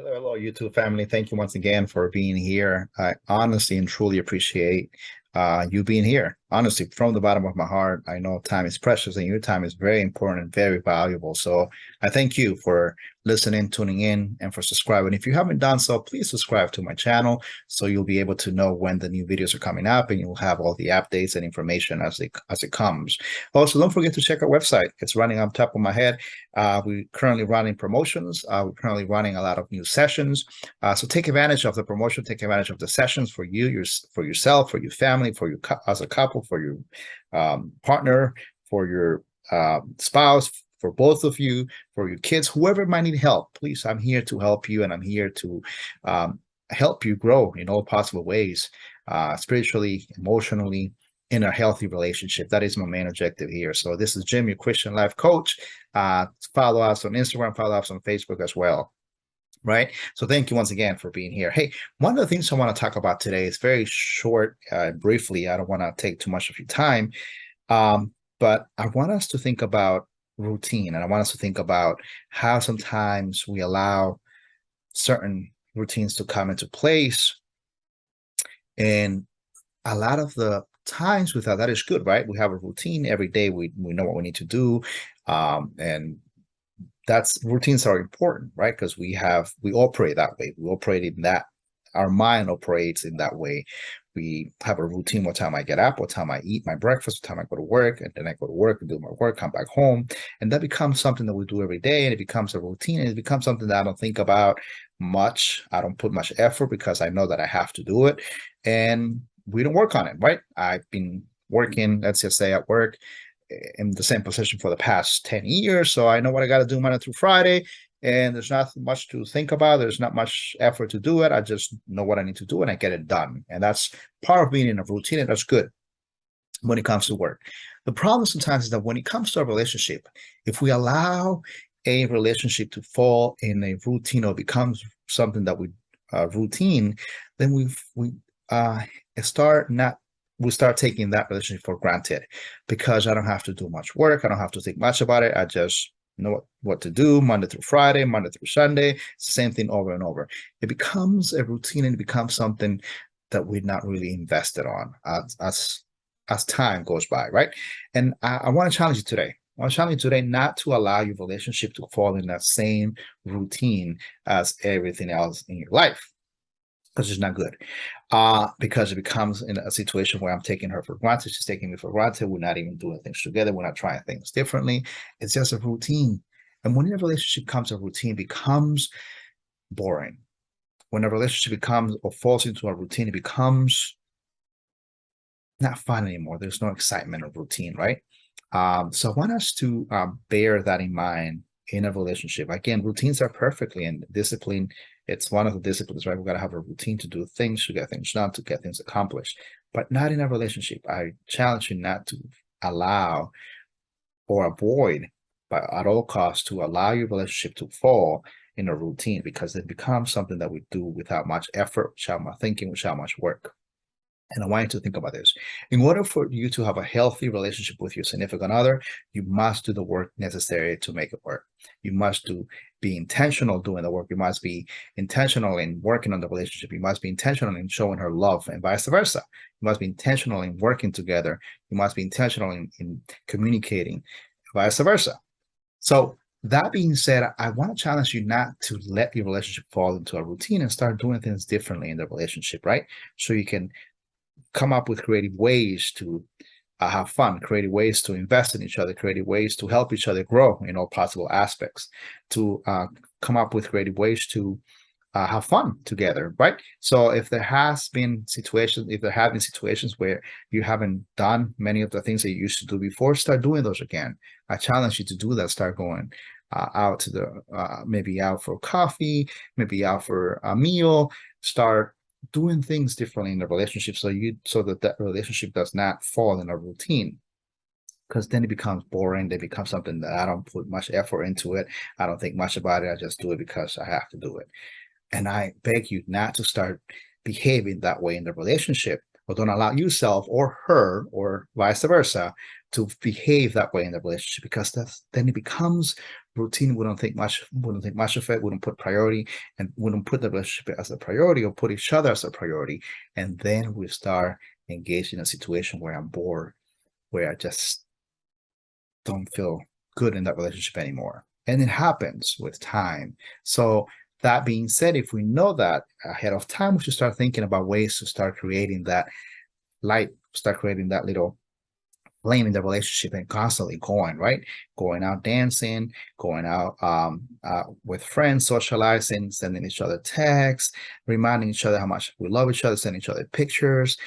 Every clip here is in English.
Hello, YouTube family. Thank you once again for being here. I honestly and truly appreciate you being here. Honestly, from the bottom of my heart, I know time is precious and your time is very important and very valuable. So I thank you for listening, tuning in, and for subscribing. If you haven't done so, please subscribe to my channel so you'll be able to know when the new videos are coming up and you'll have all the updates and information as it comes. Also, don't forget to check our website. It's running on top of my head. We're currently running promotions. We're currently running a lot of new sessions. So take advantage of the promotion, take advantage of the sessions for you, for yourself, for your family, for you as a couple, for your partner, for your spouse, for both of you, for your kids, whoever might need help. Please, I'm here to help you, and I'm here to help you grow in all possible ways, spiritually, emotionally, in a healthy relationship. That is my main objective here. So this is Jim, your Christian life coach. Follow us on Instagram, follow us on Facebook as well. Right. So thank you once again for being here. Hey, one of the things I want to talk about today is very short, briefly. I don't want to take too much of your time, but I want us to think about routine, and I want us to think about how sometimes we allow certain routines to come into place, and a lot of the times we thought that is good, right? We have a routine every day. We know what we need to do, and that's routines are important, right? Because we operate that way. We operate in that. Our mind operates in that way. We have a routine: what time I get up, what time I eat my breakfast, what time I go to work, and then I go to work and do my work, come back home, and that becomes something that we do every day, and it becomes a routine, and it becomes something that I don't think about much. I don't put much effort because I know that I have to do it, and we don't work on it, right? I've been working, let's just say, at work in the same position for the past 10 years. So I know what I got to do Monday through Friday, and there's not much to think about. There's not much effort to do it. I just know what I need to do and I get it done. And that's part of being in a routine, and that's good when it comes to work. The problem sometimes is that when it comes to a relationship, if we allow a relationship to fall in a routine or becomes something that we routine, then we start taking that relationship for granted, because I don't have to do much work. I don't have to think much about it. I just know what to do Monday through Friday, Monday through Sunday. It's the same thing over and over. It becomes a routine, and it becomes something that we're not really invested on as time goes by, right? And I want to challenge you today. I want to challenge you today not to allow your relationship to fall in that same routine as everything else in your life, because it's not good. Because it becomes in a situation where I'm taking her for granted, she's taking me for granted, we're not even doing things together, we're not trying things differently. It's just a routine. And when a relationship becomes a routine, it becomes boring. When a relationship becomes or falls into a routine, it becomes not fun anymore. There's no excitement of routine, right? So I want us to bear that in mind in a relationship. Again, routines are perfectly, and discipline, it's one of the disciplines, right? We've got to have a routine to do things, to get things done, to get things accomplished, but not in a relationship. I challenge you not to allow or avoid, but at all costs, to allow your relationship to fall in a routine, because it becomes something that we do without much effort, without much thinking, without much work. And I want you to think about this. In order for you to have a healthy relationship with your significant other, you must do the work necessary to make it work. You must be intentional doing the work. You must be intentional in working on the relationship. You must be intentional in showing her love, and vice versa. You must be intentional in working together. You must be intentional in communicating, vice versa. So that being said, I want to challenge you not to let your relationship fall into a routine and start doing things differently in the relationship, right? So you can come up with creative ways to have fun, creative ways to invest in each other, creative ways to help each other grow in all possible aspects, to come up with creative ways to have fun together, right? So if there have been situations where you haven't done many of the things that you used to do before, start doing those again. I challenge you to do that. Start going out to the maybe out for coffee, maybe out for a meal. Start doing things differently in the relationship, so that relationship does not fall in a routine, because then it becomes boring. They become something that I don't put much effort into it. I don't think much about it. I just do it because I have to do it. And I beg you not to start behaving that way in the relationship, or don't allow yourself or her or vice versa to behave that way in the relationship, because then it becomes routine, we don't think much of it. We don't put priority, and we don't put the relationship as a priority or put each other as a priority. And then we start engaged in a situation where I'm bored, where I just don't feel good in that relationship anymore. And it happens with time. So that being said, if we know that ahead of time, we should start thinking about ways to start creating that light, start creating that little flame in the relationship and constantly going, right? Going out dancing, going out with friends, socializing, sending each other texts, reminding each other how much we love each other, sending each other pictures,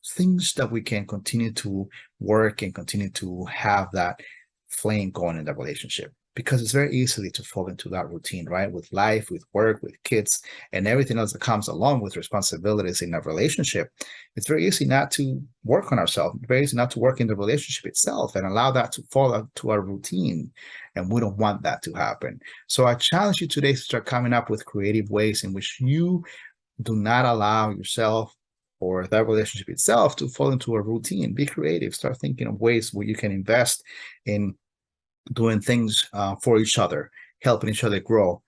things that we can continue to work and continue to have that flame going in the relationship. Because it's very easily to fall into that routine, right? With life, with work, with kids, and everything else that comes along with responsibilities in a relationship. It's very easy not to work on ourselves, very easy not to work in the relationship itself and allow that to fall into our routine. And we don't want that to happen. So I challenge you today to start coming up with creative ways in which you do not allow yourself or that relationship itself to fall into a routine. Be creative. Start thinking of ways where you can invest in doing things for each other, helping each other grow,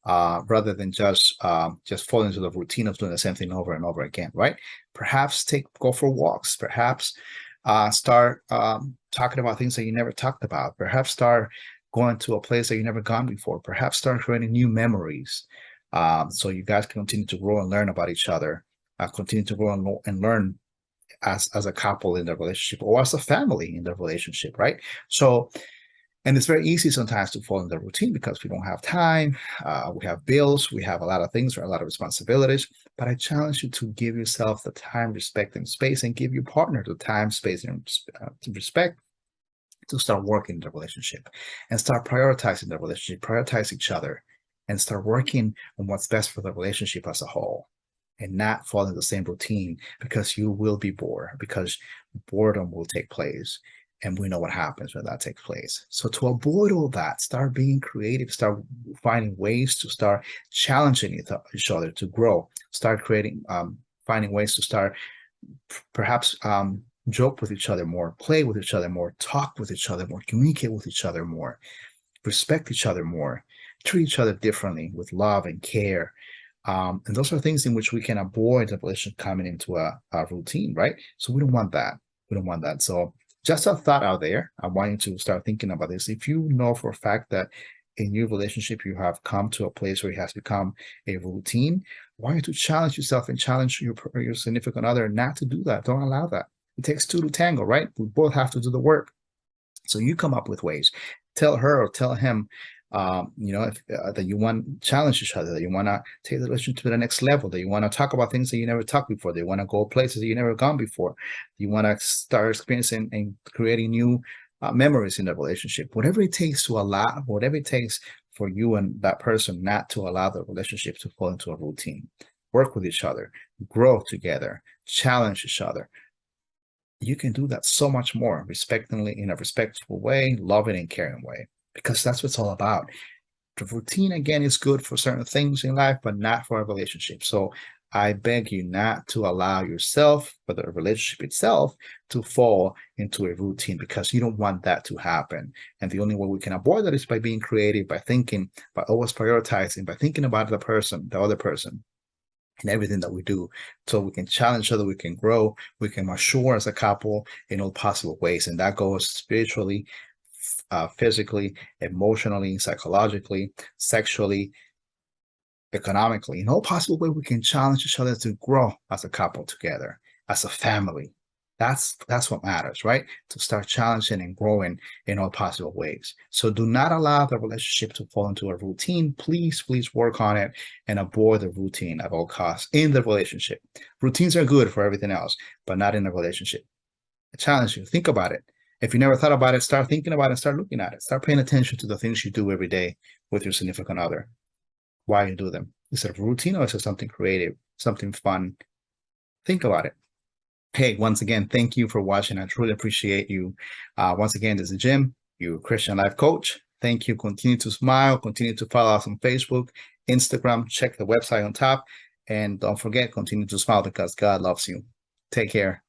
rather than just fall into the routine of doing the same thing over and over again, right? Perhaps go for walks. Perhaps start talking about things that you never talked about. Perhaps start going to a place that you never gone before. Perhaps start creating new memories, so you guys can continue to grow and learn about each other, continue to grow and learn as a couple in the relationship or as a family in the relationship, right? So, and it's very easy sometimes to fall in the routine because we don't have time. We have bills. We have a lot of things, or a lot of responsibilities. But I challenge you to give yourself the time, respect, and space, and give your partner the time, space, and respect to start working the relationship and start prioritizing the relationship, prioritize each other, and start working on what's best for the relationship as a whole, and not fall in the same routine, because you will be bored, because boredom will take place. And we know what happens when that takes place. So to avoid all that, start being creative, start finding ways to start challenging each other to grow, start creating, finding ways to start perhaps joke with each other more, play with each other more, talk with each other more, communicate with each other more, respect each other more, treat each other differently with love and care. And those are things in which we can avoid the relationship coming into a routine, right? So we don't want that. We don't want that. So just a thought out there. I want you to start thinking about this. If you know for a fact that in your relationship you have come to a place where it has become a routine, I want you to challenge yourself and challenge your significant other not to do that. Don't allow that. It takes two to tango, right? We both have to do the work. So you come up with ways. Tell her or tell him, that you want to challenge each other, that you want to take the relationship to the next level, that you want to talk about things that you never talked before, that you want to go places that you never gone before, you want to start experiencing and creating new memories in the relationship. Whatever it takes to allow, whatever it takes for you and that person not to allow the relationship to fall into a routine. Work with each other, grow together, challenge each other. You can do that so much more respectfully, in a respectful way, loving and caring way, because that's what it's all about. The routine, again, is good for certain things in life, but not for a relationship. So I beg you not to allow yourself, or the relationship itself, to fall into a routine, because you don't want that to happen. And the only way we can avoid that is by being creative, by thinking, by always prioritizing, by thinking about the other person, in everything that we do, so we can challenge each other, we can grow, we can mature as a couple in all possible ways. And that goes spiritually, physically, emotionally, psychologically, sexually, economically. In all possible ways, we can challenge each other to grow as a couple together, as a family. That's what matters, right? To start challenging and growing in all possible ways. So do not allow the relationship to fall into a routine. Please work on it and avoid the routine at all costs in the relationship. Routines are good for everything else, but not in a relationship. I challenge you, think about it. If you never thought about it, start thinking about it, start looking at it. Start paying attention to the things you do every day with your significant other. Why you do them. Is it a routine, or is it something creative, something fun? Think about it. Hey, once again, thank you for watching. I truly appreciate you. Once again, this is Jim, your Christian life coach. Thank you. Continue to smile. Continue to follow us on Facebook, Instagram. Check the website on top. And don't forget, continue to smile, because God loves you. Take care.